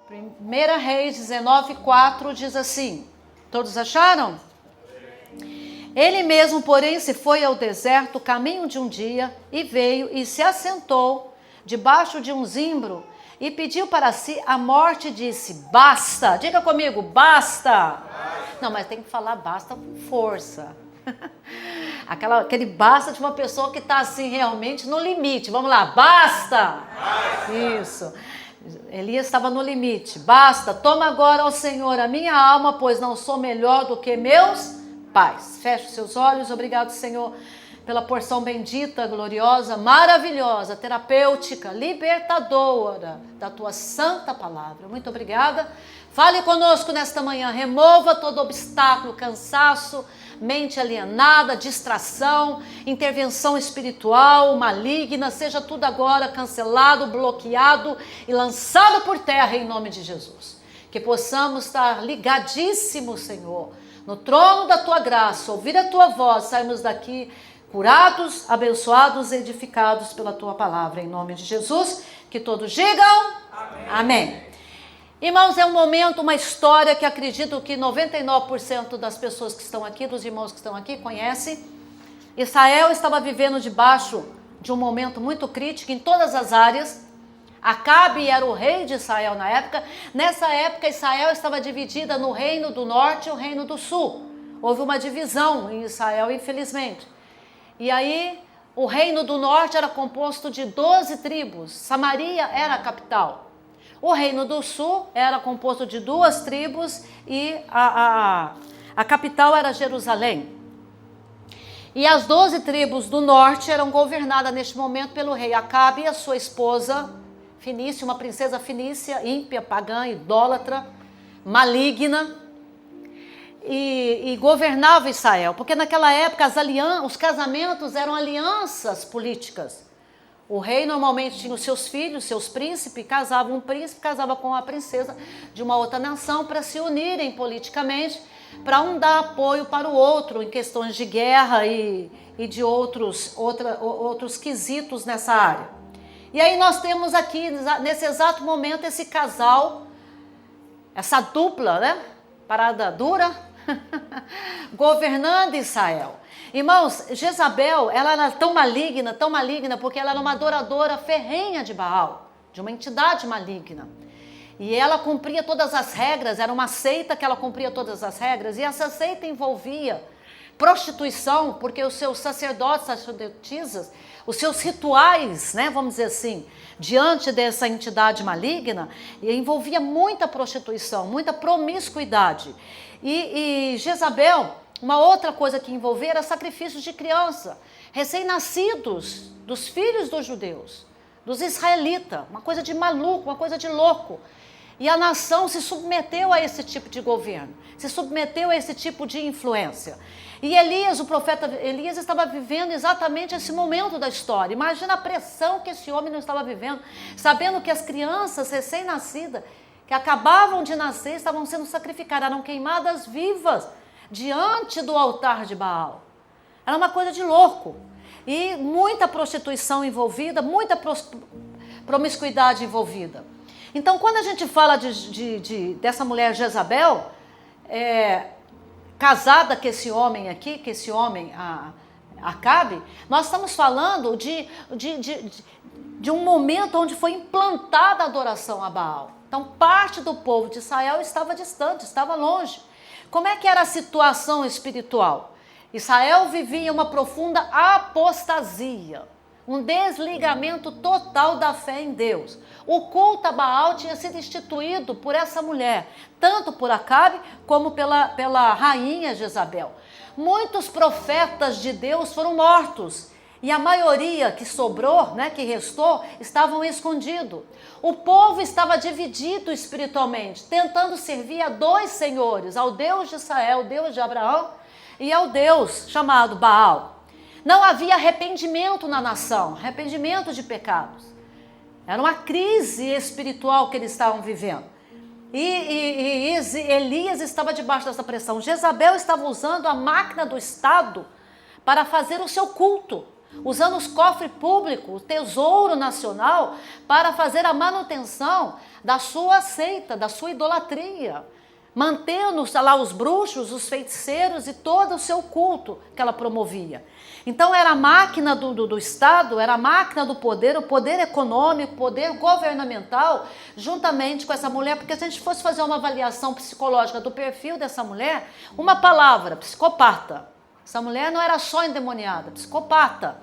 1 Reis 19:4 diz assim, todos acharam? Ele mesmo, porém, se foi ao deserto, caminho de um dia, e veio e se assentou debaixo de um zimbro, e pediu para si a morte e disse, basta, diga comigo, basta. Não, mas tem que falar basta com força. Aquele basta de uma pessoa que está assim realmente no limite. Vamos lá, basta. Isso. Elias estava no limite. Basta, toma agora ao Senhor a minha alma, pois não sou melhor do que meus pais. Feche os seus olhos. Obrigado, Senhor, pela porção bendita, gloriosa, maravilhosa, terapêutica, libertadora da tua santa palavra. Muito obrigada. Fale conosco nesta manhã. Remova todo obstáculo, cansaço, mente alienada, distração, intervenção espiritual, maligna, seja tudo agora cancelado, bloqueado e lançado por terra em nome de Jesus. Que possamos estar ligadíssimos, Senhor, no trono da tua graça, ouvir a tua voz, sairmos daqui curados, abençoados, edificados pela tua palavra, em nome de Jesus. Que todos digam amém. Amém. Irmãos, é um momento, uma história que acredito que 99% das pessoas que estão aqui, dos irmãos que estão aqui, conhecem. Israel estava vivendo debaixo de um momento muito crítico em todas as áreas. Acabe era o rei de Israel na época. Nessa época, Israel estava dividida no reino do norte e o reino do sul. Houve uma divisão em Israel, infelizmente. E aí, o reino do norte era composto de 12 tribos. Samaria era a capital. O reino do sul era composto de 2 tribos e a capital era Jerusalém. E as 12 tribos do norte eram governadas neste momento pelo rei Acabe e a sua esposa Finícia, uma princesa fenícia, ímpia, pagã, idólatra, maligna, e governava Israel. Porque naquela época os casamentos eram alianças políticas. O rei normalmente tinha os seus filhos, seus príncipes, casava um príncipe, casava com a princesa de uma outra nação para se unirem politicamente, para um dar apoio para o outro em questões de guerra e de outros quesitos nessa área. E aí nós temos aqui, nesse exato momento, esse casal, essa dupla, né? Parada dura, governando Israel. Irmãos, Jezabel, ela era tão maligna, porque ela era uma adoradora ferrenha de Baal, de uma entidade maligna. E ela cumpria todas as regras, era uma seita que ela cumpria todas as regras, e essa seita envolvia prostituição, porque os seus sacerdotes, sacerdotisas, os seus rituais, né, vamos dizer assim, diante dessa entidade maligna, envolvia muita prostituição, muita promiscuidade. E Jezabel, uma outra coisa que envolvia era sacrifícios de criança, recém-nascidos, dos filhos dos judeus, dos israelitas, uma coisa de maluco, uma coisa de louco. E a nação se submeteu a esse tipo de governo, se submeteu a esse tipo de influência. E Elias, o profeta Elias, estava vivendo exatamente esse momento da história. Imagina a pressão que esse homem não estava vivendo, sabendo que as crianças recém-nascidas, que acabavam de nascer, estavam sendo sacrificadas, eram queimadas vivas diante do altar de Baal. Era uma coisa de louco. E muita prostituição envolvida, muita promiscuidade envolvida. Então, quando a gente fala dessa mulher Jezabel, casada com esse homem aqui, que esse homem Acabe, nós estamos falando de um momento onde foi implantada a adoração a Baal. Então, parte do povo de Israel estava distante, estava longe. Como é que era a situação espiritual? Israel vivia uma profunda apostasia, um desligamento total da fé em Deus. O culto a Baal tinha sido instituído por essa mulher, tanto por Acabe como pela rainha Jezabel. Muitos profetas de Deus foram mortos e a maioria que sobrou, né, que restou, estavam escondidos. O povo estava dividido espiritualmente, tentando servir a 2 senhores, ao Deus de Israel, o Deus de Abraão, e ao Deus chamado Baal. Não havia arrependimento na nação, arrependimento de pecados. Era uma crise espiritual que eles estavam vivendo. E Elias estava debaixo dessa pressão. Jezabel estava usando a máquina do Estado para fazer o seu culto, usando os cofres públicos, o tesouro nacional, para fazer a manutenção da sua seita, da sua idolatria, mantendo lá os bruxos, os feiticeiros e todo o seu culto que ela promovia. Então era a máquina do Estado, era a máquina do poder, o poder econômico, o poder governamental, juntamente com essa mulher, porque se a gente fosse fazer uma avaliação psicológica do perfil dessa mulher, uma palavra, psicopata. Essa mulher não era só endemoniada, psicopata.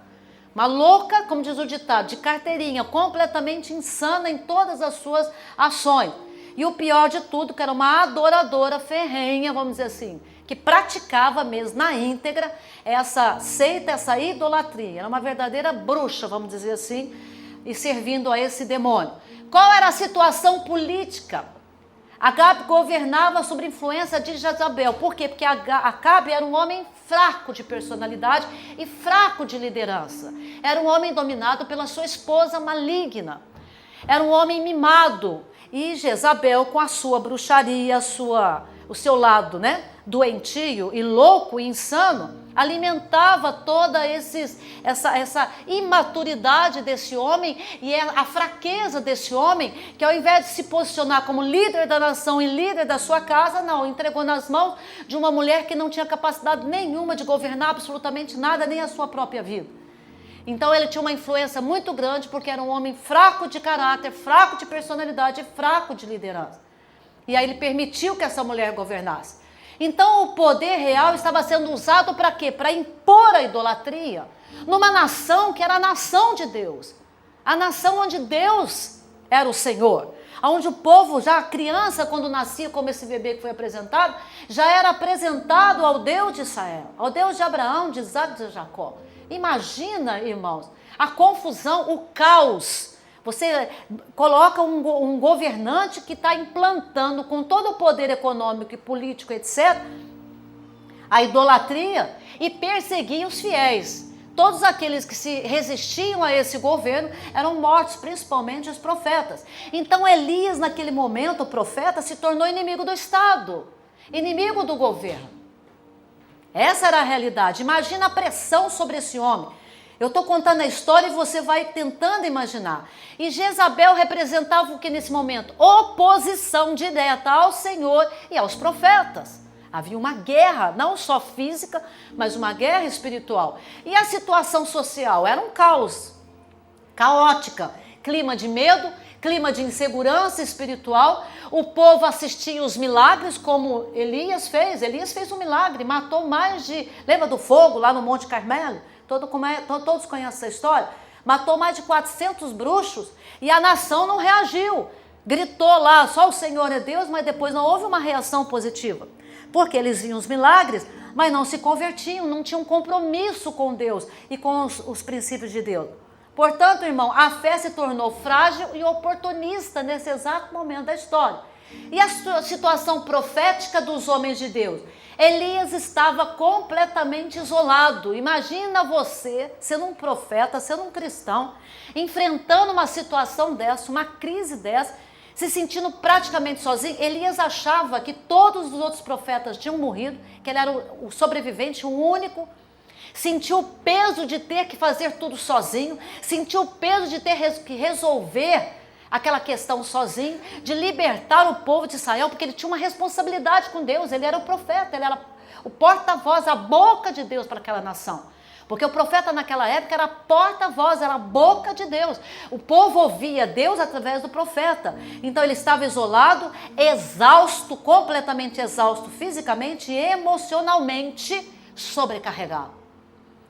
Uma louca, como diz o ditado, de carteirinha, completamente insana em todas as suas ações. E o pior de tudo, que era uma adoradora ferrenha, vamos dizer assim, que praticava mesmo na íntegra essa seita, essa idolatria. Era uma verdadeira bruxa, vamos dizer assim, e servindo a esse demônio. Qual era a situação política? Acabe governava sob influência de Jezabel. Por quê? Porque Acabe era um homem fraco de personalidade e fraco de liderança. Era um homem dominado pela sua esposa maligna. Era um homem mimado. E Jezabel, com a sua bruxaria, o seu lado, né, doentio e louco e insano, alimentava toda essa imaturidade desse homem e a fraqueza desse homem, que ao invés de se posicionar como líder da nação e líder da sua casa, não, entregou nas mãos de uma mulher que não tinha capacidade nenhuma de governar absolutamente nada, nem a sua própria vida. Então ele tinha uma influência muito grande porque era um homem fraco de caráter, fraco de personalidade, fraco de liderança. E aí ele permitiu que essa mulher governasse. Então o poder real estava sendo usado para quê? Para impor a idolatria numa nação que era a nação de Deus. A nação onde Deus era o Senhor. Onde o povo, já a criança, quando nascia, como esse bebê que foi apresentado, já era apresentado ao Deus de Israel, ao Deus de Abraão, de Isaac e de Jacó. Imagina, irmãos, a confusão, o caos. Você coloca um governante que está implantando com todo o poder econômico e político, etc., a idolatria e perseguia os fiéis. Todos aqueles que se resistiam a esse governo eram mortos, principalmente os profetas. Então Elias, naquele momento, o profeta, se tornou inimigo do Estado, inimigo do governo. Essa era a realidade. Imagina a pressão sobre esse homem. Eu estou contando a história e você vai tentando imaginar. E Jezabel representava o que nesse momento? Oposição direta ao Senhor e aos profetas. Havia uma guerra, não só física, mas uma guerra espiritual. E a situação social era um caos, caótica, clima de medo, clima de insegurança espiritual. O povo assistia os milagres como Elias fez. Elias fez um milagre, matou mais de... Lembra do fogo lá no Monte Carmelo? Todos conhecem essa história? Matou mais de 400 bruxos e a nação não reagiu. Gritou lá, só o Senhor é Deus, mas depois não houve uma reação positiva. Porque eles viam os milagres, mas não se convertiam, não tinham compromisso com Deus e com os princípios de Deus. Portanto, irmão, a fé se tornou frágil e oportunista nesse exato momento da história. E a situação profética dos homens de Deus? Elias estava completamente isolado. Imagina você, sendo um profeta, sendo um cristão, enfrentando uma situação dessa, uma crise dessa, se sentindo praticamente sozinho. Elias achava que todos os outros profetas tinham morrido, que ele era o sobrevivente, o único. Sentiu o peso de ter que fazer tudo sozinho, sentiu o peso de ter que resolver aquela questão sozinho, de libertar o povo de Israel, porque ele tinha uma responsabilidade com Deus. Ele era o profeta, ele era o porta-voz, a boca de Deus para aquela nação. Porque o profeta naquela época era porta-voz, era a boca de Deus. O povo ouvia Deus através do profeta. Então ele estava isolado, exausto, completamente exausto fisicamente e emocionalmente sobrecarregado.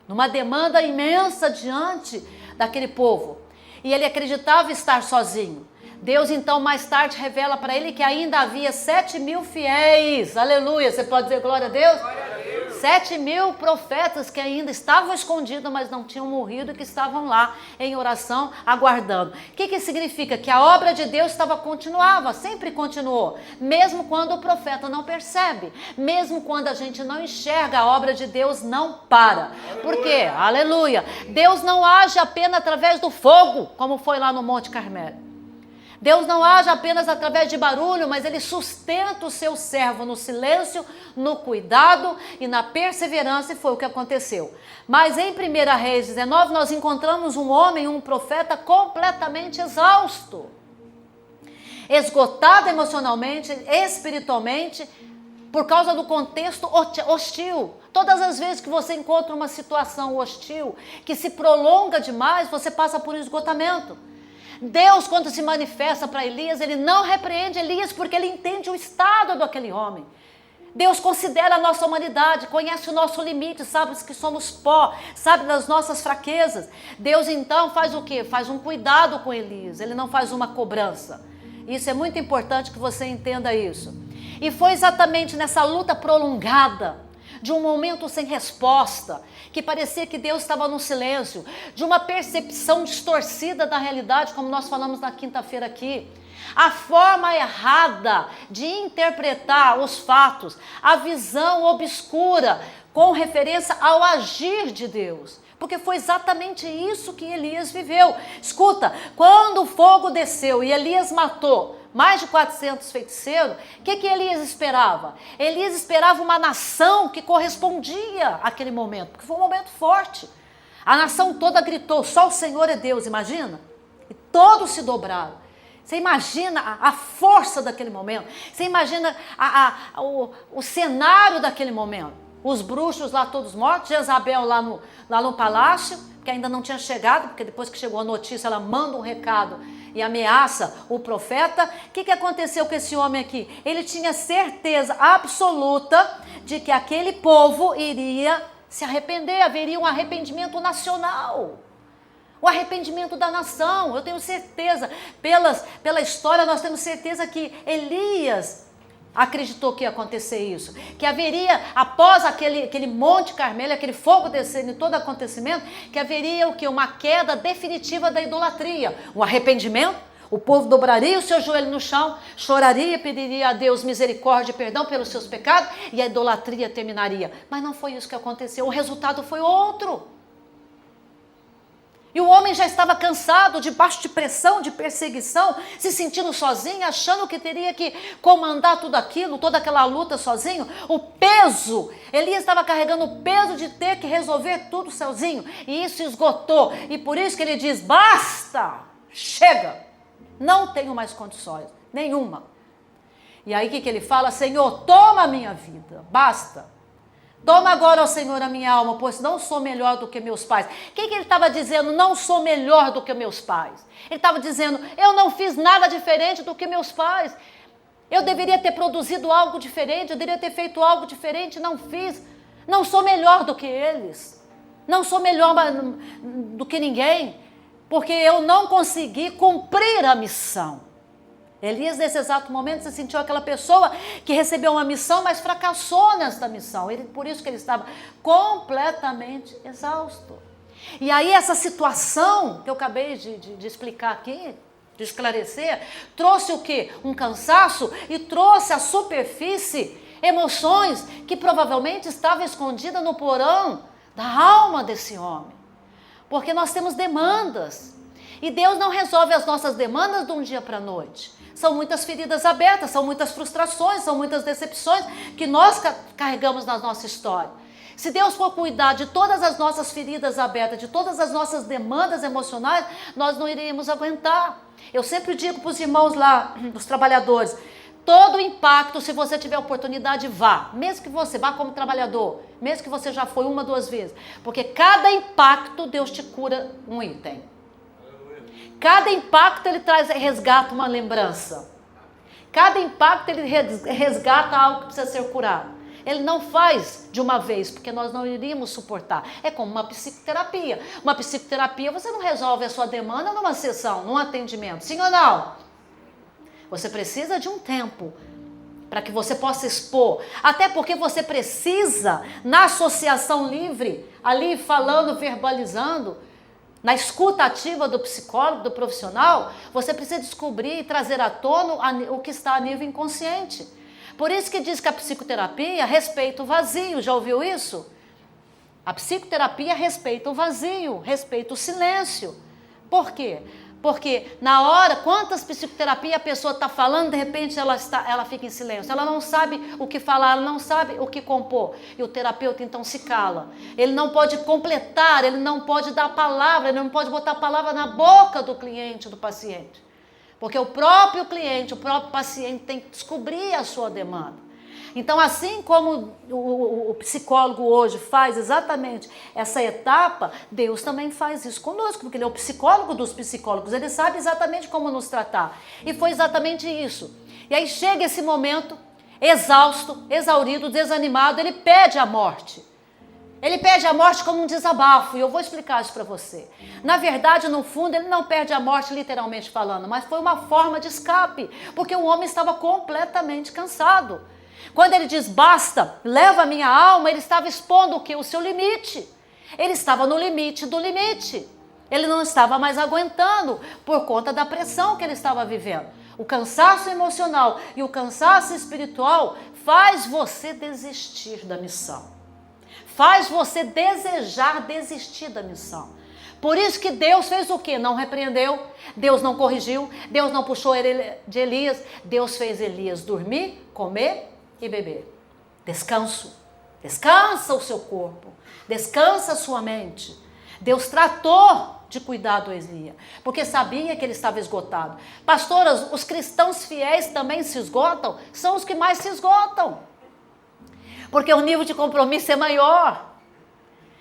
Numa demanda imensa diante daquele povo. E ele acreditava estar sozinho. Deus então mais tarde revela para ele que ainda havia 7.000 fiéis. Aleluia, você pode dizer glória a Deus? Glória a Deus. 7.000 profetas que ainda estavam escondidos, mas não tinham morrido e que estavam lá em oração aguardando. O que significa? Que a obra de Deus continuava, sempre continuou. Mesmo quando o profeta não percebe. Mesmo quando a gente não enxerga, a obra de Deus não para. Por quê? Aleluia. Deus não age apenas através do fogo, como foi lá no Monte Carmelo. Deus não age apenas através de barulho, mas Ele sustenta o seu servo no silêncio, no cuidado e na perseverança, e foi o que aconteceu. Mas em 1 Reis 19, nós encontramos um homem, um profeta completamente exausto, esgotado emocionalmente, espiritualmente, por causa do contexto hostil. Todas as vezes que você encontra uma situação hostil, que se prolonga demais, você passa por um esgotamento. Deus, quando se manifesta para Elias, Ele não repreende Elias porque Ele entende o estado daquele homem. Deus considera a nossa humanidade, conhece o nosso limite, sabe que somos pó, sabe das nossas fraquezas. Deus então faz o quê? Faz um cuidado com Elias, Ele não faz uma cobrança. Isso é muito importante que você entenda isso. E foi exatamente nessa luta prolongada, de um momento sem resposta, que parecia que Deus estava no silêncio, de uma percepção distorcida da realidade, como nós falamos na quinta-feira aqui. A forma errada de interpretar os fatos, a visão obscura com referência ao agir de Deus. Porque foi exatamente isso que Elias viveu. Escuta, quando o fogo desceu e Elias matou mais de 400 feiticeiros, o que Elias esperava? Elias esperava uma nação que correspondia àquele momento, porque foi um momento forte. A nação toda gritou, só o Senhor é Deus, imagina? E todos se dobraram. Você imagina a força daquele momento? Você imagina o cenário daquele momento? Os bruxos lá todos mortos, Jezabel lá no palácio, que ainda não tinha chegado, porque depois que chegou a notícia, ela manda um recado e ameaça o profeta. O que aconteceu com esse homem aqui? Ele tinha certeza absoluta de que aquele povo iria se arrepender, haveria um arrependimento nacional. O arrependimento da nação, eu tenho certeza, pela história nós temos certeza que Elias acreditou que ia acontecer isso, que haveria, após aquele Monte Carmelo, aquele fogo descendo em todo acontecimento, que haveria o quê? Uma queda definitiva da idolatria, um arrependimento, o povo dobraria o seu joelho no chão, choraria, pediria a Deus misericórdia e perdão pelos seus pecados, e a idolatria terminaria. Mas não foi isso que aconteceu, o resultado foi outro. E o homem já estava cansado, debaixo de pressão, de perseguição, se sentindo sozinho, achando que teria que comandar tudo aquilo, toda aquela luta sozinho. O peso, Elias estava carregando o peso de ter que resolver tudo sozinho. E isso esgotou. E por isso que ele diz, basta, chega, não tenho mais condições, nenhuma. E aí o que ele fala? Senhor, toma a minha vida, basta. Toma agora, ó Senhor, a minha alma, pois não sou melhor do que meus pais. O que ele estava dizendo? Não sou melhor do que meus pais. Ele estava dizendo, eu não fiz nada diferente do que meus pais. Eu deveria ter produzido algo diferente, eu deveria ter feito algo diferente, não fiz. Não sou melhor do que eles. Não sou melhor do que ninguém, porque eu não consegui cumprir a missão. Elias, nesse exato momento, se sentiu aquela pessoa que recebeu uma missão, mas fracassou nesta missão. Por isso que ele estava completamente exausto. E aí essa situação que eu acabei de explicar aqui, de esclarecer, trouxe o quê? Um cansaço e trouxe à superfície emoções que provavelmente estavam escondidas no porão da alma desse homem. Porque nós temos demandas. E Deus não resolve as nossas demandas de um dia para a noite. São muitas feridas abertas, são muitas frustrações, são muitas decepções que nós carregamos na nossa história. Se Deus for cuidar de todas as nossas feridas abertas, de todas as nossas demandas emocionais, nós não iríamos aguentar. Eu sempre digo para os irmãos lá, os trabalhadores, todo impacto, se você tiver oportunidade, vá. Mesmo que você vá como trabalhador, mesmo que você já foi 1, 2 vezes. Porque cada impacto, Deus te cura um item. Cada impacto ele resgata uma lembrança. Cada impacto ele resgata algo que precisa ser curado. Ele não faz de uma vez, porque nós não iríamos suportar. É como uma psicoterapia. Uma psicoterapia você não resolve a sua demanda numa sessão, num atendimento. Sim ou não? Você precisa de um tempo para que você possa expor. Até porque você precisa, na associação livre, ali falando, verbalizando, na escuta ativa do psicólogo, do profissional, você precisa descobrir e trazer à tona o que está a nível inconsciente. Por isso que diz que a psicoterapia respeita o vazio. Já ouviu isso? A psicoterapia respeita o vazio, respeita o silêncio. Por quê? Porque na hora, quantas psicoterapias a pessoa está falando, de repente ela fica em silêncio. Ela não sabe o que falar, ela não sabe o que compor. E o terapeuta então se cala. Ele não pode completar, ele não pode dar a palavra, ele não pode botar a palavra na boca do cliente, do paciente. Porque o próprio cliente, o próprio paciente tem que descobrir a sua demanda. Então, assim como o psicólogo hoje faz exatamente essa etapa, Deus também faz isso conosco, porque Ele é o psicólogo dos psicólogos, Ele sabe exatamente como nos tratar. E foi exatamente isso. E aí chega esse momento, exausto, exaurido, desanimado, ele pede a morte. Ele pede a morte como um desabafo, e eu vou explicar isso para você. Na verdade, no fundo, ele não perde a morte literalmente falando, mas foi uma forma de escape, porque o homem estava completamente cansado. Quando ele diz basta, leva a minha alma, ele estava expondo o quê? O seu limite. Ele estava no limite do limite. Ele não estava mais aguentando por conta da pressão que ele estava vivendo. O cansaço emocional e o cansaço espiritual faz você desistir da missão. Faz você desejar desistir da missão. Por isso que Deus fez o quê? Não repreendeu, Deus não corrigiu, Deus não puxou ele de Elias, Deus fez Elias dormir, comer e beber. Descanso. Descansa o seu corpo. Descansa a sua mente. Deus tratou de cuidar do Elias, porque sabia que ele estava esgotado. Pastoras, os cristãos fiéis também se esgotam? São os que mais se esgotam. Porque o nível de compromisso é maior.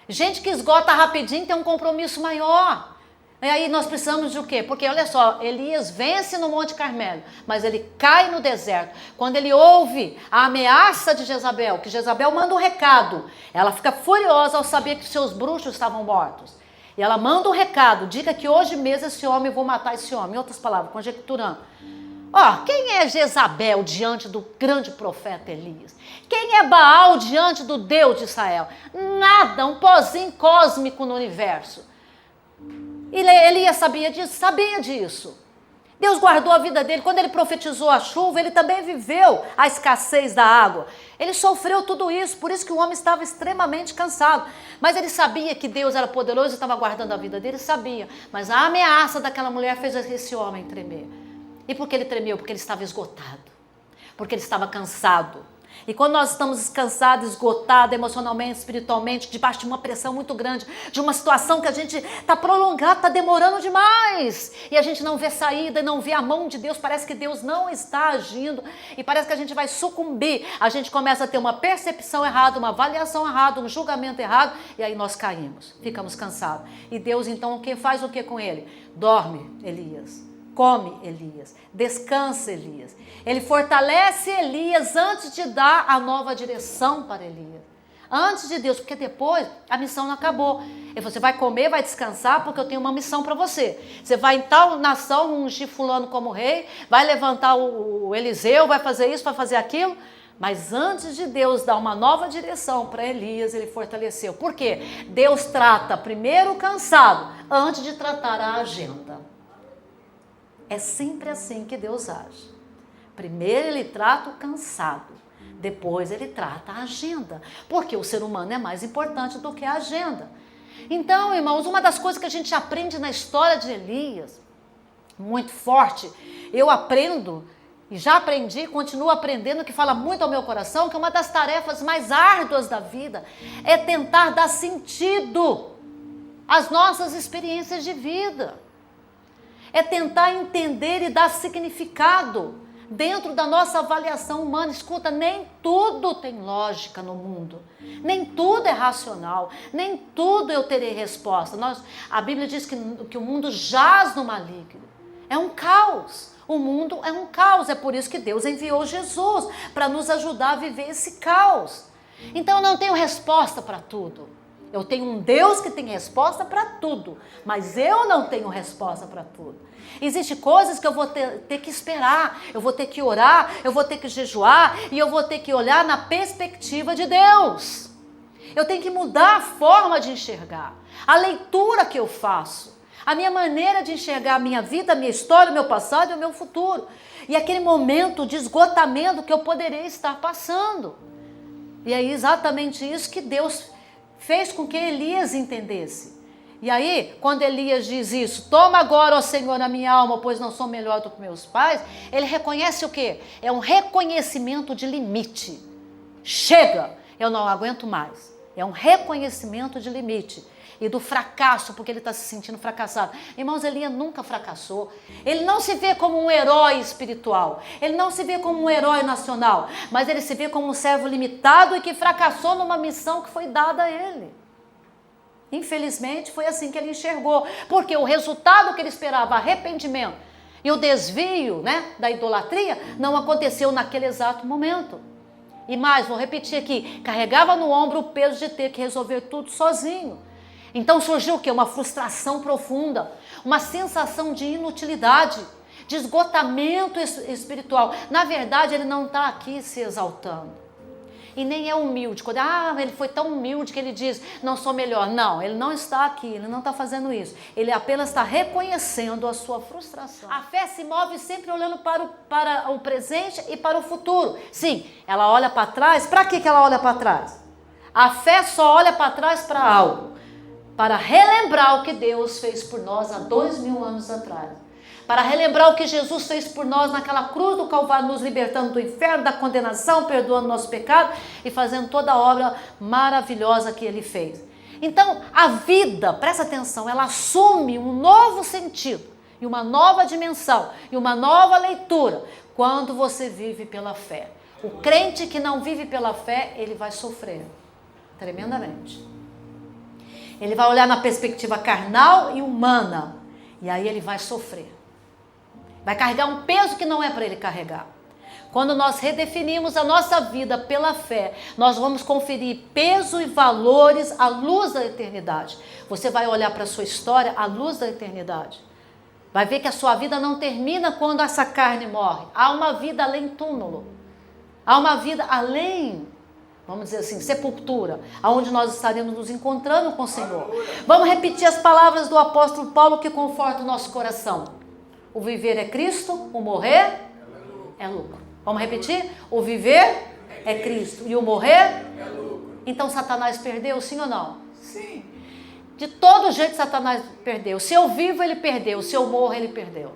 Gente que esgota rapidinho tem um compromisso maior. E aí nós precisamos de o quê? Porque olha só, Elias vence no Monte Carmelo, mas ele cai no deserto. Quando ele ouve a ameaça de Jezabel, que Jezabel manda um recado, ela fica furiosa ao saber que seus bruxos estavam mortos. E ela manda um recado, diga que hoje mesmo esse homem, eu vou matar esse homem. Em outras palavras, conjecturando. Quem é Jezabel diante do grande profeta Elias? Quem é Baal diante do Deus de Israel? Nada, um pozinho cósmico no universo. E Elias sabia disso? Sabia disso. Deus guardou a vida dele. Quando ele profetizou a chuva, ele também viveu a escassez da água. Ele sofreu tudo isso, por isso que o homem estava extremamente cansado. Mas ele sabia que Deus era poderoso e estava guardando a vida dele, sabia. Mas a ameaça daquela mulher fez esse homem tremer. E por que ele tremeu? Porque ele estava esgotado. Porque ele estava cansado. E quando nós estamos cansados, esgotados emocionalmente, espiritualmente, debaixo de uma pressão muito grande, de uma situação que a gente está prolongada, está demorando demais, e a gente não vê saída, não vê a mão de Deus, parece que Deus não está agindo, e parece que a gente vai sucumbir, a gente começa a ter uma percepção errada, uma avaliação errada, um julgamento errado, e aí nós caímos, ficamos cansados. E Deus então faz o que com ele? Dorme, Elias. Come, Elias. Descansa, Elias. Ele fortalece Elias antes de dar a nova direção para Elias. Antes de Deus, porque depois a missão não acabou. E você vai comer, vai descansar, porque eu tenho uma missão para você. Você vai em tal nação ungir fulano como rei, vai levantar o Eliseu, vai fazer isso, vai fazer aquilo. Mas antes de Deus dar uma nova direção para Elias, ele fortaleceu. Por quê? Deus trata primeiro o cansado, antes de tratar a agenda. É sempre assim que Deus age. Primeiro ele trata o cansado, depois ele trata a agenda, porque o ser humano é mais importante do que a agenda. Então, irmãos, uma das coisas que a gente aprende na história de Elias, muito forte, eu aprendo, e já aprendi, continuo aprendendo, que fala muito ao meu coração, que uma das tarefas mais árduas da vida é tentar dar sentido às nossas experiências de vida. É tentar entender e dar significado dentro da nossa avaliação humana. Escuta, nem tudo tem lógica no mundo. Nem tudo é racional. Nem tudo eu terei resposta. A Bíblia diz que o mundo jaz no maligno. É um caos. O mundo é um caos. É por isso que Deus enviou Jesus, para nos ajudar a viver esse caos. Então eu não tenho resposta para tudo. Eu tenho um Deus que tem resposta para tudo, mas eu não tenho resposta para tudo. Existem coisas que eu vou ter que esperar, eu vou ter que orar, eu vou ter que jejuar e eu vou ter que olhar na perspectiva de Deus. Eu tenho que mudar a forma de enxergar, a leitura que eu faço, a minha maneira de enxergar a minha vida, a minha história, o meu passado e o meu futuro. E aquele momento de esgotamento que eu poderia estar passando. E é exatamente isso que Deus fez com que Elias entendesse. E aí, quando Elias diz isso, toma agora, ó Senhor, a minha alma, pois não sou melhor do que meus pais, ele reconhece o quê? É um reconhecimento de limite. Chega, eu não aguento mais. É um reconhecimento de limite. E do fracasso, porque ele está se sentindo fracassado. Irmãos, Elias nunca fracassou. Ele não se vê como um herói espiritual. Ele não se vê como um herói nacional. Mas ele se vê como um servo limitado e que fracassou numa missão que foi dada a ele. Infelizmente, foi assim que ele enxergou. Porque o resultado que ele esperava, arrependimento e o desvio, né, da idolatria, não aconteceu naquele exato momento. E mais, vou repetir aqui, carregava no ombro o peso de ter que resolver tudo sozinho. Então surgiu o quê? Uma frustração profunda, uma sensação de inutilidade, de esgotamento espiritual. Na verdade, ele não está aqui se exaltando. E nem é humilde. Quando, ele foi tão humilde que ele diz, não sou melhor. Não, ele não está aqui, ele não está fazendo isso. Ele apenas está reconhecendo a sua frustração. A fé se move sempre olhando para o presente e para o futuro. Sim, ela olha para trás. Para que ela olha para trás? A fé só olha para trás para algo. Para relembrar o que Deus fez por nós há 2000 anos atrás. Para relembrar o que Jesus fez por nós naquela cruz do Calvário, nos libertando do inferno, da condenação, perdoando nosso pecado e fazendo toda a obra maravilhosa que Ele fez. Então, a vida, presta atenção, ela assume um novo sentido, e uma nova dimensão, e uma nova leitura, quando você vive pela fé. O crente que não vive pela fé, ele vai sofrer tremendamente. Ele vai olhar na perspectiva carnal e humana, e aí ele vai sofrer. Vai carregar um peso que não é para ele carregar. Quando nós redefinimos a nossa vida pela fé, nós vamos conferir peso e valores à luz da eternidade. Você vai olhar para a sua história à luz da eternidade. Vai ver que a sua vida não termina quando essa carne morre. Há uma vida além túmulo. Há uma vida além, vamos dizer assim, sepultura, aonde nós estaremos nos encontrando com o Senhor. Vamos repetir as palavras do apóstolo Paulo que confortam o nosso coração. O viver é Cristo, o morrer é lucro. Vamos repetir? O viver é Cristo e o morrer é lucro. Então Satanás perdeu, sim ou não? Sim. De todo jeito Satanás perdeu. Se eu vivo, ele perdeu. Se eu morro, ele perdeu.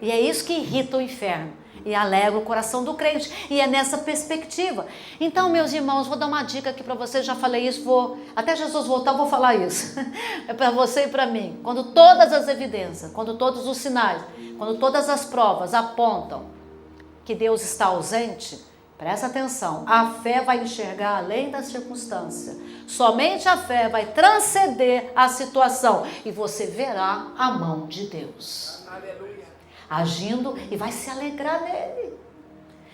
E é isso que irrita o inferno e alegra o coração do crente. E é nessa perspectiva. Então, meus irmãos, vou dar uma dica aqui para vocês. Já falei isso, até Jesus voltar, vou falar isso. É para você e para mim. Quando todas as evidências, quando todos os sinais, quando todas as provas apontam que Deus está ausente, presta atenção, a fé vai enxergar além da circunstância. Somente a fé vai transcender a situação e você verá a mão de Deus. Aleluia. Agindo e vai se alegrar nele.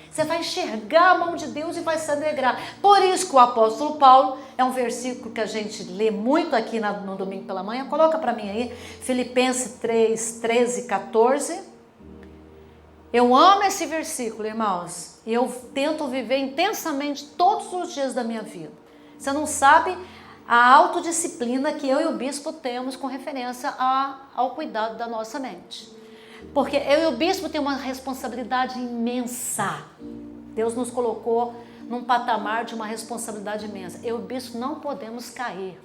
Você vai enxergar a mão de Deus e vai se alegrar. Por isso que o apóstolo Paulo, é um versículo que a gente lê muito aqui no domingo pela manhã, coloca para mim aí, Filipenses 3, 13, 14. Eu amo esse versículo, irmãos, e eu tento viver intensamente todos os dias da minha vida. Você não sabe a autodisciplina que eu e o bispo temos com referência ao cuidado da nossa mente. Porque eu e o bispo temos uma responsabilidade imensa. Deus nos colocou num patamar de uma responsabilidade imensa. Eu e o bispo não podemos cair.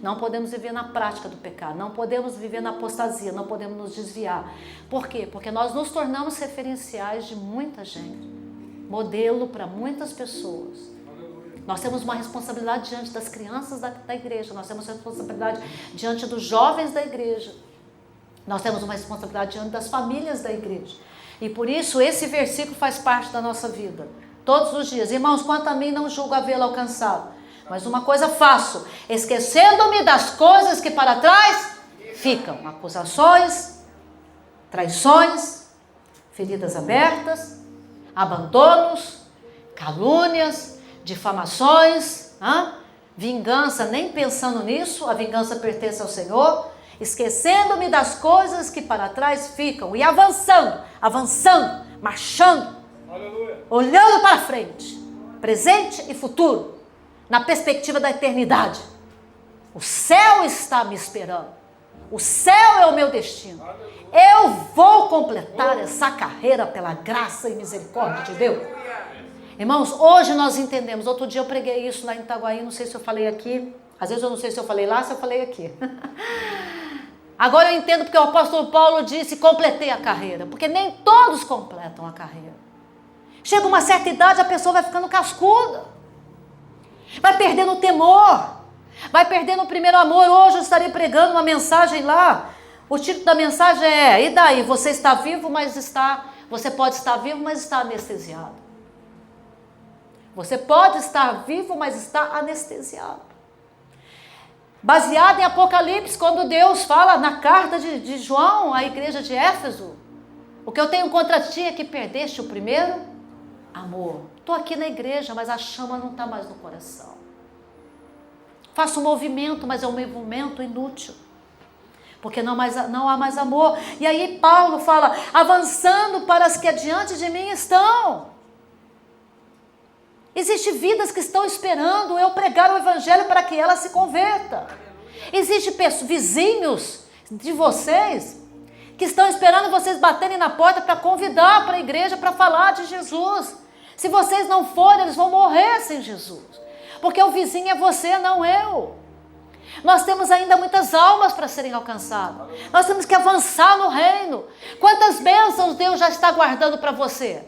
Não podemos viver na prática do pecado. Não podemos viver na apostasia. Não podemos nos desviar. Por quê? Porque nós nos tornamos referenciais de muita gente. Modelo para muitas pessoas. Nós temos uma responsabilidade diante das crianças da igreja. Nós temos responsabilidade diante dos jovens da igreja. Nós temos uma responsabilidade diante das famílias da igreja. E por isso esse versículo faz parte da nossa vida. Todos os dias. Irmãos, quanto a mim não julgo havê-lo alcançado. Mas uma coisa faço, esquecendo-me das coisas que para trás ficam. Acusações, traições, feridas abertas, abandonos, calúnias, difamações, vingança, nem pensando nisso, a vingança pertence ao Senhor. Esquecendo-me das coisas que para trás ficam e avançando, marchando, aleluia, olhando para frente, presente e futuro, na perspectiva da eternidade. O céu está me esperando, o céu é o meu destino. Aleluia. Eu vou completar essa carreira pela graça e misericórdia de Deus. Irmãos, hoje nós entendemos, outro dia eu preguei isso lá em Itaguaí, não sei se eu falei aqui, Às vezes eu não sei se eu falei lá, se eu falei aqui. Agora eu entendo porque o apóstolo Paulo disse, completei a carreira. Porque nem todos completam a carreira. Chega uma certa idade, a pessoa vai ficando cascuda. Vai perdendo o temor. Vai perdendo o primeiro amor. Hoje eu estarei pregando uma mensagem lá. O título da mensagem é, e daí? Você está vivo, mas está... Você pode estar vivo, mas está anestesiado. Você pode estar vivo, mas está anestesiado. Baseado em Apocalipse, quando Deus fala na carta de João à igreja de Éfeso, o que eu tenho contra ti é que perdeste o primeiro amor. Estou aqui na igreja, mas a chama não está mais no coração. Faço um movimento, mas é um movimento inútil. Porque não há mais amor. E aí Paulo fala, avançando para as que adiante de mim estão. Existem vidas que estão esperando eu pregar o evangelho para que ela se converta. Existem vizinhos de vocês que estão esperando vocês baterem na porta para convidar para a igreja para falar de Jesus. Se vocês não forem, eles vão morrer sem Jesus. Porque o vizinho é você, não eu. Nós temos ainda muitas almas para serem alcançadas. Nós temos que avançar no reino. Quantas bênçãos Deus já está guardando para você?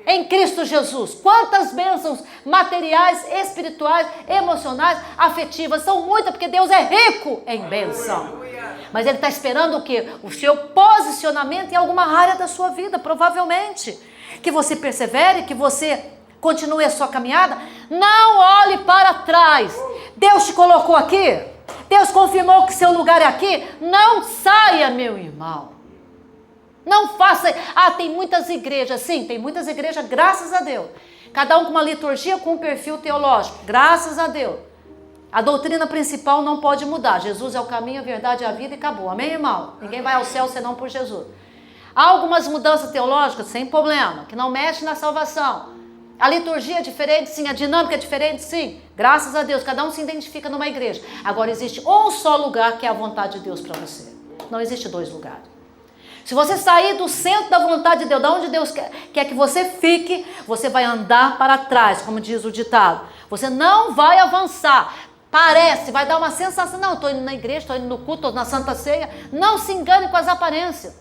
Em Cristo Jesus. Quantas bênçãos materiais, espirituais, emocionais, afetivas. São muitas, porque Deus é rico em bênção. Mas Ele está esperando o quê? O seu posicionamento em alguma área da sua vida, provavelmente. Que você persevere, que você continue a sua caminhada. Não olhe para trás. Deus te colocou aqui. Deus confirmou que seu lugar é aqui. Não saia, meu irmão. Não faça... tem muitas igrejas. Sim, tem muitas igrejas, graças a Deus. Cada um com uma liturgia, com um perfil teológico. Graças a Deus. A doutrina principal não pode mudar. Jesus é o caminho, a verdade e a vida e acabou. Amém, irmão? Ninguém vai ao céu senão por Jesus. Há algumas mudanças teológicas, sem problema, que não mexem na salvação. A liturgia é diferente, sim. A dinâmica é diferente, sim. Graças a Deus, cada um se identifica numa igreja. Agora existe um só lugar que é a vontade de Deus para você. Não existe dois lugares. Se você sair do centro da vontade de Deus, de onde Deus quer que você fique, você vai andar para trás, como diz o ditado. Você não vai avançar. Parece, vai dar uma sensação, não, estou indo na igreja, estou indo no culto, estou na Santa Ceia. Não se engane com as aparências.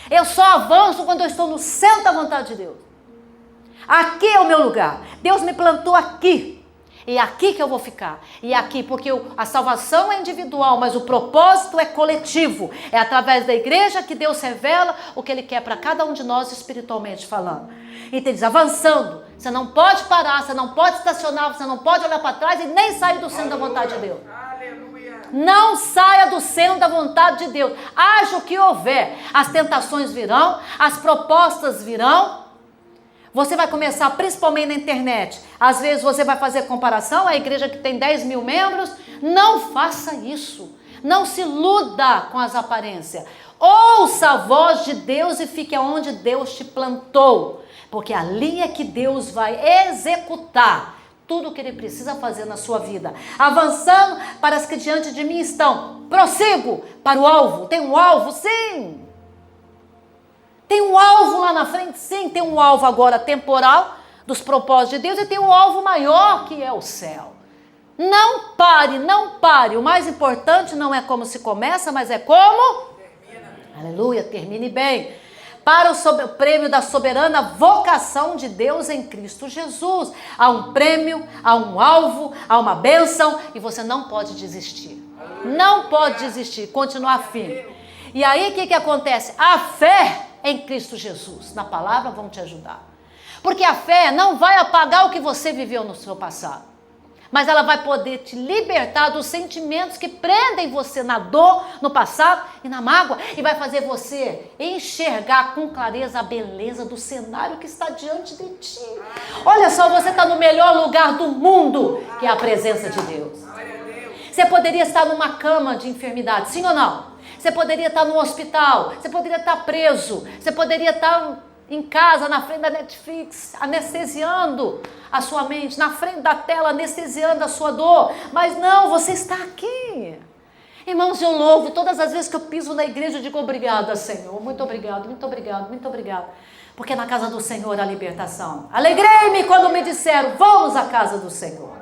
Eu só avanço quando eu estou no centro da vontade de Deus. Aqui é o meu lugar. Deus me plantou aqui. E é aqui que eu vou ficar. E é aqui, porque a salvação é individual, mas o propósito é coletivo. É através da igreja que Deus revela o que Ele quer para cada um de nós espiritualmente falando. Então, diz, avançando. Você não pode parar, você não pode estacionar, você não pode olhar para trás e nem sair do centro da vontade de Deus. Não saia do centro da vontade de Deus. Haja o que houver. As tentações virão, as propostas virão. Você vai começar, principalmente na internet, às vezes você vai fazer comparação, a igreja que tem 10 mil membros, não faça isso, não se iluda com as aparências, ouça a voz de Deus e fique onde Deus te plantou, porque ali é que Deus vai executar tudo o que Ele precisa fazer na sua vida, avançando para as que diante de mim estão, prossigo para o alvo, tem um alvo, sim. Tem um alvo lá na frente, sim, tem um alvo agora temporal dos propósitos de Deus e tem um alvo maior que é o céu. Não pare, não pare. O mais importante não é como se começa, mas é como? Termina. Aleluia, termine bem. Para o prêmio da soberana vocação de Deus em Cristo Jesus. Há um prêmio, há um alvo, há uma bênção e você não pode desistir. Não pode desistir, continuar firme. E aí o que acontece? A fé em Cristo Jesus, na palavra, vão te ajudar. Porque a fé não vai apagar o que você viveu no seu passado, mas ela vai poder te libertar dos sentimentos que prendem você na dor, no passado e na mágoa, e vai fazer você enxergar com clareza a beleza do cenário que está diante de ti. Olha só, você está no melhor lugar do mundo, que é a presença de Deus. Você poderia estar numa cama de enfermidade, sim ou não? Você poderia estar no hospital, você poderia estar preso, você poderia estar em casa, na frente da Netflix, anestesiando a sua mente, na frente da tela, anestesiando a sua dor. Mas não, você está aqui. Irmãos, eu louvo, todas as vezes que eu piso na igreja, eu digo obrigada, Senhor. Muito obrigado, muito obrigado, muito obrigado. Porque na casa do Senhor há libertação. Alegrei-me quando me disseram, vamos à casa do Senhor.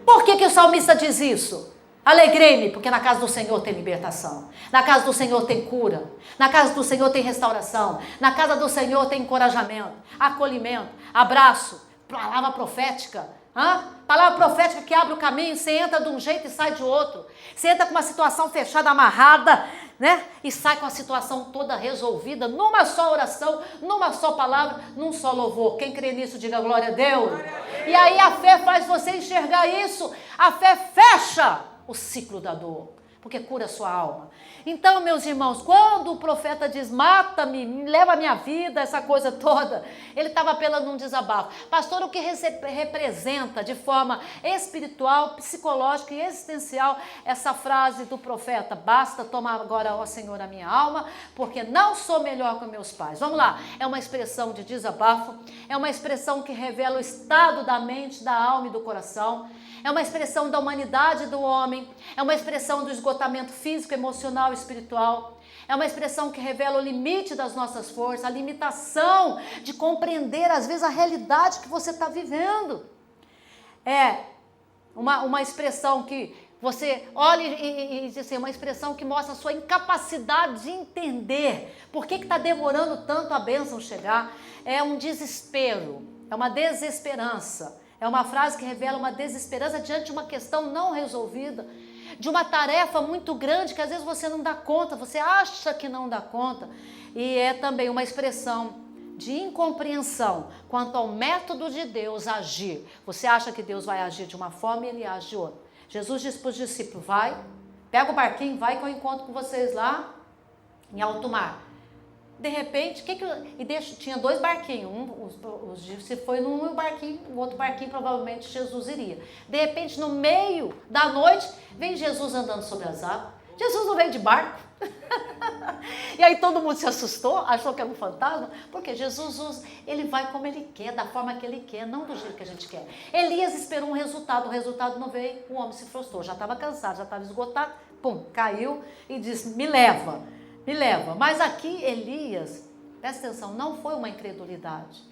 Por que o salmista diz isso? Alegrei-me, porque na casa do Senhor tem libertação. Na casa do Senhor tem cura. Na casa do Senhor tem restauração. Na casa do Senhor tem encorajamento, acolhimento, abraço, palavra profética. Palavra profética que abre o caminho. Você entra de um jeito e sai de outro. Você entra com uma situação fechada, amarrada, né? E sai com a situação toda resolvida, numa só oração, numa só palavra, num só louvor. Quem crê nisso, diga glória a Deus. Glória a Deus. E aí a fé faz você enxergar isso. A fé fecha o ciclo da dor, porque cura a sua alma. Então, meus irmãos, quando o profeta diz, mata-me, leva a minha vida, essa coisa toda, ele estava apelando um desabafo. Pastor, o que representa de forma espiritual, psicológica e existencial essa frase do profeta? Basta tomar agora, ó Senhor, a minha alma, porque não sou melhor que meus pais. Vamos lá, é uma expressão de desabafo, é uma expressão que revela o estado da mente, da alma e do coração. É uma expressão da humanidade do homem, é uma expressão do esgotamento físico, emocional e espiritual. É uma expressão que revela o limite das nossas forças, a limitação de compreender, às vezes, a realidade que você está vivendo. É uma expressão que você olha e diz assim, uma expressão que mostra a sua incapacidade de entender por que está demorando tanto a bênção chegar. É um desespero, é uma desesperança. É uma frase que revela uma desesperança diante de uma questão não resolvida, de uma tarefa muito grande que às vezes você não dá conta, você acha que não dá conta. E é também uma expressão de incompreensão quanto ao método de Deus agir. Você acha que Deus vai agir de uma forma e ele age de outra. Jesus disse para os discípulos, vai, pega o barquinho, vai que eu encontro com vocês lá em alto mar. De repente, tinha 2 barquinhos, se foi num barquinho, o outro barquinho provavelmente Jesus iria. De repente, no meio da noite, vem Jesus andando sobre as águas. Jesus não veio de barco. E aí todo mundo se assustou, achou que era um fantasma, porque Jesus, ele vai como ele quer, da forma que ele quer, não do jeito que a gente quer. Elias esperou um resultado, o resultado não veio, o homem se frustrou, já estava cansado, já estava esgotado, caiu e disse, me leva. Mas aqui Elias, presta atenção, não foi uma incredulidade.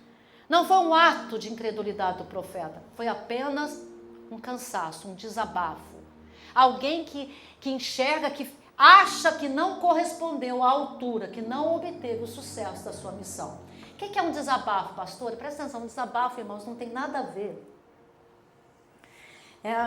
Não foi um ato de incredulidade do profeta. Foi apenas um cansaço, um desabafo. Alguém que enxerga, que acha que não correspondeu à altura, que não obteve o sucesso da sua missão. O que é um desabafo, pastor? Presta atenção, um desabafo, irmãos, não tem nada a ver.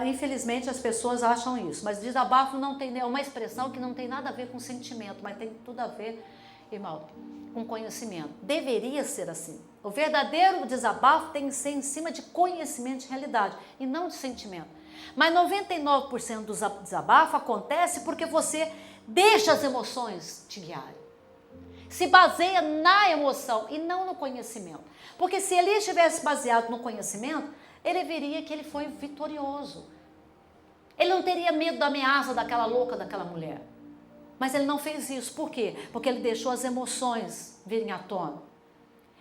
Infelizmente as pessoas acham isso, mas desabafo não tem, é uma expressão que não tem nada a ver com sentimento, mas tem tudo a ver, irmão, com conhecimento. Deveria ser assim. O verdadeiro desabafo tem que ser em cima de conhecimento de realidade e não de sentimento. Mas 99% do desabafo acontece porque você deixa as emoções te guiarem. Se baseia na emoção e não no conhecimento. Porque se ele estivesse baseado no conhecimento, ele veria que ele foi vitorioso. Ele não teria medo da ameaça daquela louca, daquela mulher. Mas ele não fez isso. Por quê? Porque ele deixou as emoções virem à tona.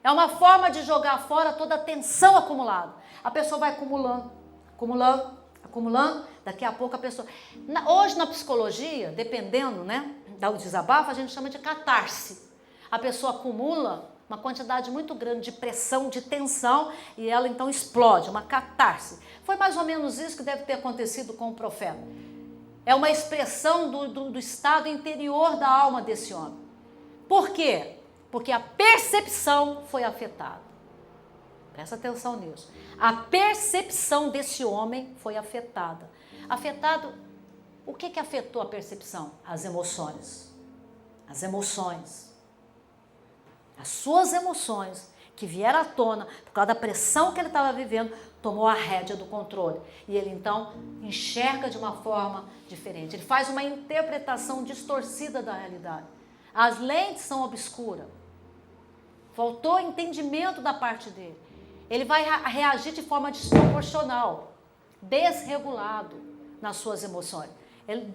É uma forma de jogar fora toda a tensão acumulada. A pessoa vai acumulando. Daqui a pouco a pessoa... Hoje na psicologia, dependendo, né, do desabafo, a gente chama de catarse. A pessoa acumula uma quantidade muito grande de pressão, de tensão, e ela então explode, uma catarse. Foi mais ou menos isso que deve ter acontecido com o profeta. É uma expressão do estado interior da alma desse homem. Por quê? Porque a percepção foi afetada. Presta atenção nisso. A percepção desse homem foi afetada. Afetado, o que afetou a percepção? As emoções. As emoções. As suas emoções que vieram à tona por causa da pressão que ele estava vivendo, tomou a rédea do controle. E ele então enxerga de uma forma diferente. Ele faz uma interpretação distorcida da realidade. As lentes são obscuras. Faltou entendimento da parte dele. Ele vai reagir de forma desproporcional, desregulado nas suas emoções. Ele,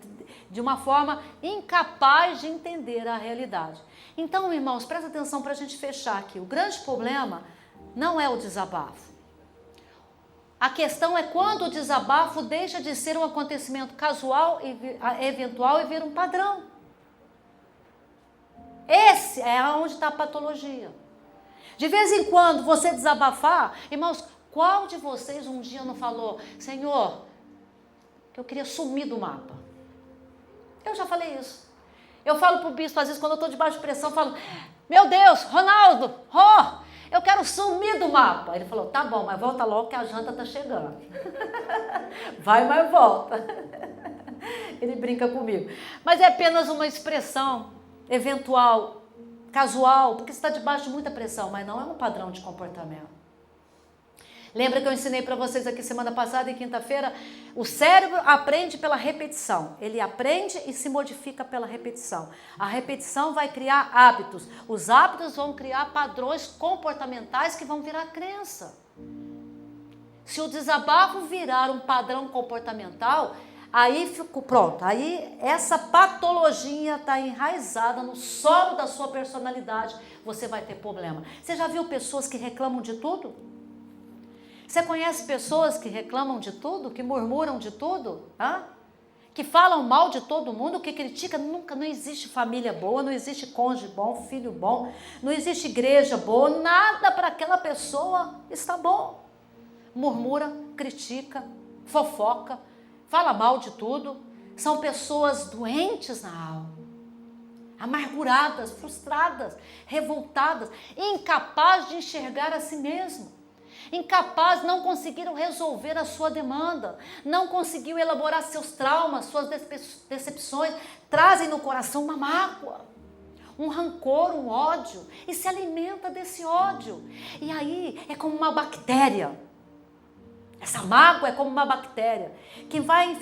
de uma forma incapaz de entender a realidade. Então, irmãos, presta atenção para a gente fechar aqui. O grande problema não é o desabafo. A questão é quando o desabafo deixa de ser um acontecimento casual e eventual e vira um padrão. Esse é onde está a patologia. De vez em quando você desabafar, irmãos, qual de vocês um dia não falou, Senhor, que eu queria sumir do mapa. Eu já falei isso. Eu falo para o bispo, às vezes, quando eu estou debaixo de pressão, eu falo, meu Deus, Ronaldo, eu quero sumir do mapa. Ele falou, tá bom, mas volta logo que a janta está chegando. Vai, mas volta. Ele brinca comigo. Mas é apenas uma expressão eventual, casual, porque você está debaixo de muita pressão, mas não é um padrão de comportamento. Lembra que eu ensinei para vocês aqui semana passada, em quinta-feira? O cérebro aprende pela repetição. Ele aprende e se modifica pela repetição. A repetição vai criar hábitos. Os hábitos vão criar padrões comportamentais que vão virar crença. Se o desabafo virar um padrão comportamental, aí ficou pronto. Aí essa patologia está enraizada no solo da sua personalidade. Você vai ter problema. Você já viu pessoas que reclamam de tudo? Você conhece pessoas que reclamam de tudo, que murmuram de tudo, que falam mal de todo mundo, que criticam? Nunca, não existe família boa, não existe cônjuge bom, filho bom, não existe igreja boa, nada para aquela pessoa está bom. Murmura, critica, fofoca, fala mal de tudo. São pessoas doentes na alma, amarguradas, frustradas, revoltadas, incapazes de enxergar a si mesmo. Incapaz, não conseguiram resolver a sua demanda, não conseguiu elaborar seus traumas, suas decepções, trazem no coração uma mágoa, um rancor, um ódio, e se alimenta desse ódio. E aí é como uma bactéria, essa mágoa é como uma bactéria, que vai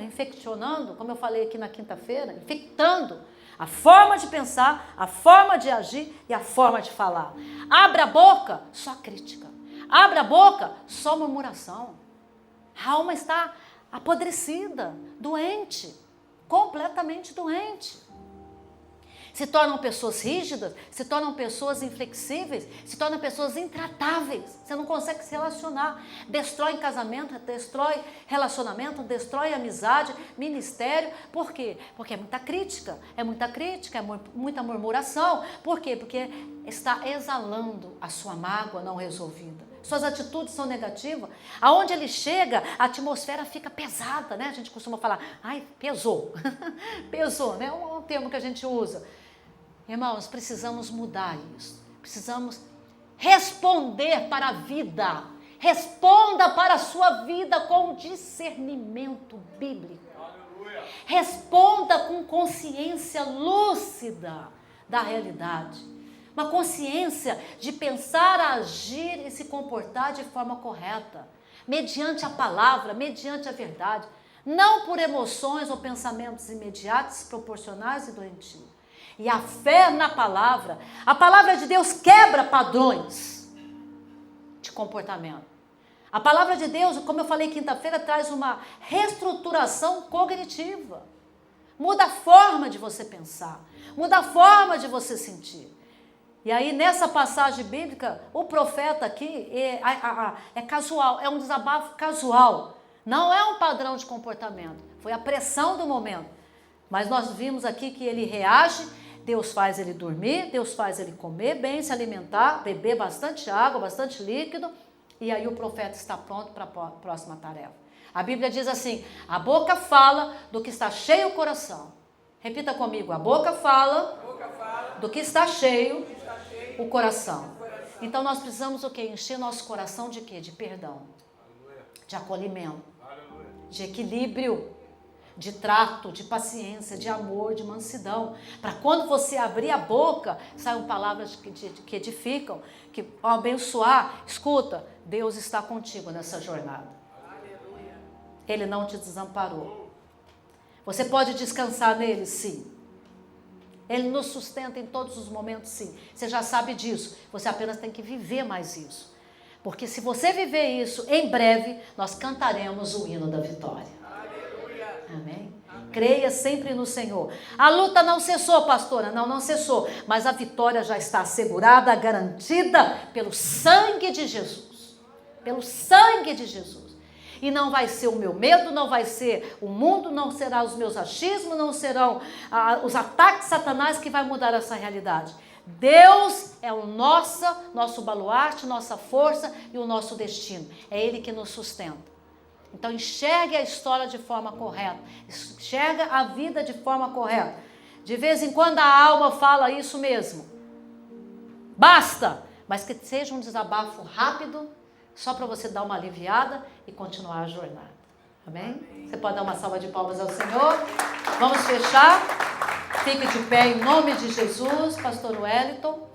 infeccionando, como eu falei aqui na quinta-feira, infectando a forma de pensar, a forma de agir e a forma de falar. Abre a boca, só crítica. Abre a boca, só murmuração. A alma está apodrecida, doente, completamente doente. Se tornam pessoas rígidas, se tornam pessoas inflexíveis, se tornam pessoas intratáveis. Você não consegue se relacionar. Destrói casamento, destrói relacionamento, destrói amizade, ministério. Por quê? Porque é muita crítica, é muita murmuração. Por quê? Porque está exalando a sua mágoa não resolvida. Suas atitudes são negativas. Aonde ele chega, a atmosfera fica pesada, né? A gente costuma falar, ai, pesou. Pesou, né? É um termo que a gente usa. Irmãos, precisamos mudar isso. Precisamos responder para a vida. Responda para a sua vida com discernimento bíblico. Aleluia. Responda com consciência lúcida da realidade. Uma consciência de pensar, agir e se comportar de forma correta, mediante a palavra, mediante a verdade, não por emoções ou pensamentos imediatos, proporcionais e doentios. E a fé na palavra, a palavra de Deus quebra padrões de comportamento. A palavra de Deus, como eu falei quinta-feira, traz uma reestruturação cognitiva. Muda a forma de você pensar, muda a forma de você sentir. E aí, nessa passagem bíblica, o profeta aqui é casual, é um desabafo casual. Não é um padrão de comportamento. Foi a pressão do momento. Mas nós vimos aqui que ele reage, Deus faz ele dormir, Deus faz ele comer bem, se alimentar, beber bastante água, bastante líquido. E aí o profeta está pronto para a próxima tarefa. A Bíblia diz assim, a boca fala do que está cheio o coração. Repita comigo, a boca fala do que está cheio o coração. Então nós precisamos o quê? Encher nosso coração de quê? De perdão, de acolhimento, de equilíbrio, de trato, de paciência, de amor, de mansidão. Para quando você abrir a boca, saiam palavras que edificam, que ao abençoar, escuta, Deus está contigo nessa jornada. Ele não te desamparou. Você pode descansar nele, sim. Ele nos sustenta em todos os momentos, sim. Você já sabe disso. Você apenas tem que viver mais isso. Porque se você viver isso, em breve, nós cantaremos o hino da vitória. Aleluia. Amém? Creia sempre no Senhor. A luta não cessou, pastora. Não cessou. Mas a vitória já está assegurada, garantida pelo sangue de Jesus. Pelo sangue de Jesus. E não vai ser o meu medo, não vai ser o mundo, não será os meus achismos, não serão os ataques de Satanás que vai mudar essa realidade. Deus é o nosso baluarte, nossa força e o nosso destino. É Ele que nos sustenta. Então enxergue a história de forma correta. Enxerga a vida de forma correta. De vez em quando a alma fala isso mesmo. Basta! Mas que seja um desabafo rápido, só para você dar uma aliviada e continuar a jornada. Amém? Você pode dar uma salva de palmas ao Senhor. Vamos fechar. Fique de pé em nome de Jesus, Pastor Wellington.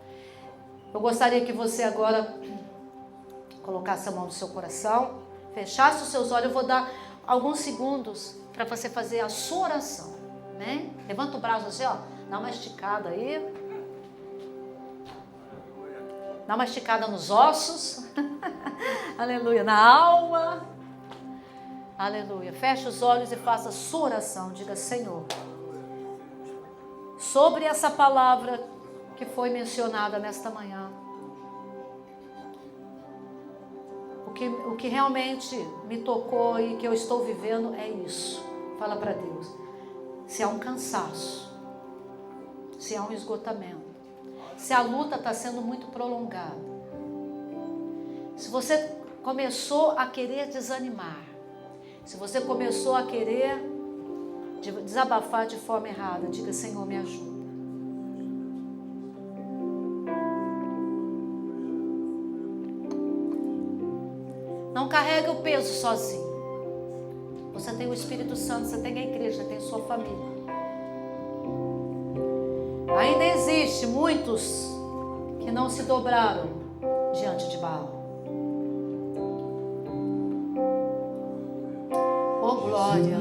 Eu gostaria que você agora colocasse a mão no seu coração, fechasse os seus olhos. Eu vou dar alguns segundos para você fazer a sua oração. Amém? Levanta o braço assim, ó. Dá uma esticada aí. Dá uma esticada nos ossos. Aleluia. Na alma. Aleluia. Feche os olhos e faça a sua oração. Diga: Senhor, sobre essa palavra que foi mencionada nesta manhã, o que realmente me tocou e que eu estou vivendo é isso. Fala para Deus. Se há um cansaço, se há um esgotamento, se a luta está sendo muito prolongada, se você começou a querer desanimar, se você começou a querer desabafar de forma errada, diga: Senhor, me ajuda. Não carregue o peso sozinho. Você tem o Espírito Santo, você tem a igreja, você tem sua família. Ainda existe muitos que não se dobraram diante de Baal. Oh, glória.